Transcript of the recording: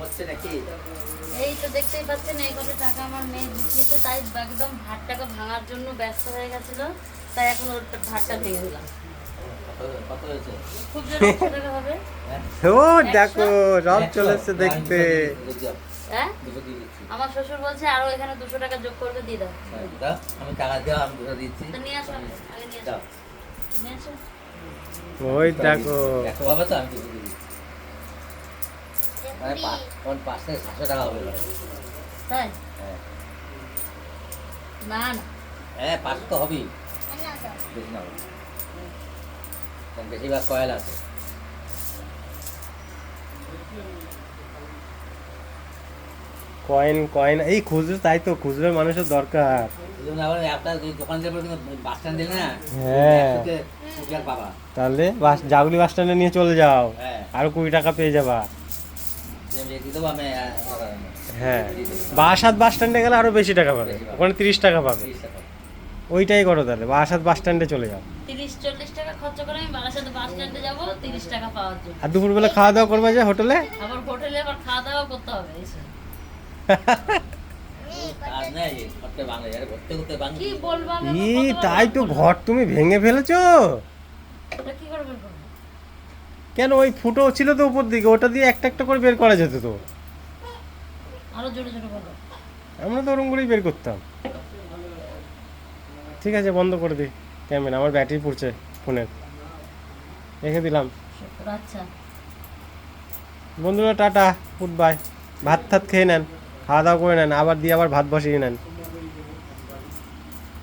হচ্ছে নাকি? এই তো দেখতেই পাচ্ছেন এই কত টাকা আমার মেয়ে ঢুকিয়েছে, তাই একদম ভাতটাকে ভাঙার জন্য ব্যস্ত হয়ে গেছিল, তাই এখন ওর ভাতটা ভেঙে দিলাম। কত হয়েছে? খুব জোরে 100 টাকা হবে। ও দেখো সব চলে এসছে দেখতে। হ্যাঁ, আমার শ্বশুর বলছে আরো এখানে 200 টাকা যোগ করবে, দিয়ে দাও। আমি টাকা দেওয়া আমি দুটো দিচ্ছি। তো নিয়ে আসো, আগে নিয়ে আসো, নিয়ে আসো। ওই দেখো একশো হবে তো আমি দুটো দিয়ে দিচ্ছি। মানে পাঁচ থেকে 700 টাকা হবে এবার। তাই হ্যাঁ না না, হ্যাঁ 500 তো হবেই, বেশি না হবে। কারণ বেশিরভাগ কয়েল আছে। কয়েন কয়েন এই খুচরো, তাই তো খুচরো মানুষের দরকার। এই জন্য আবার আপনার দোকান যাবে বাস স্ট্যান্ড দিলে না, হ্যাঁ 100 তে আর পাবা। তাহলে জাগুলি বাস স্ট্যান্ডে নিয়ে চলে যাও, হ্যাঁ আরো 20 টাকা পেয়ে যাবা। দিয়ে দেবো আমি। হ্যাঁ বাসাত বাস স্ট্যান্ডে গেলে আরো বেশি টাকা পাবে, ওখানে 30 টাকা পাবে। 30 টাকা। ওইটাই করো তাহলে, বাসাত বাস স্ট্যান্ডে চলে যাও। 30-40 টাকা খরচ করে আমি বারাসাতে বাস স্ট্যান্ডে যাবো 30 টাকা পাওয়ার জন্য। আর দুপুরবেলা খাওয়া দাওয়া করবে যে হোটেলে। আবার হোটেলে আবার খাওয়া দাওয়া করতে হবে এসে। কাজ নেই, ঘরতে ভাঙে, আরে ঘরতে ঘুরতে ভাঙে। কি বলবো আমি, ই আমার কতবার তাই তো, বলবো? ঘর তুমি ভেঙে ফেলেছো। ওটা কি করে বের করবো? কেন, ওই ফুটো ছিল তো উপর দিকে, ওটা দিয়ে একটা একটা করে বের করা যেত তো। আরো জোরে জোরে বলো। আমরা তো ওরকম করেই বের করতাম। ঠিক আছে বন্ধ করে দিই ক্যামেরা, আমার ব্যাটারি পড়ছে ফোনের, রেখে দিলাম। আচ্ছা, বন্ধুরা টাটা, গুড বাই। ভাত টাত খেয়ে নেন, খাওয়া দাওয়া করে নেন, আবার দিয়ে আবার ভাত বসিয়ে নেন।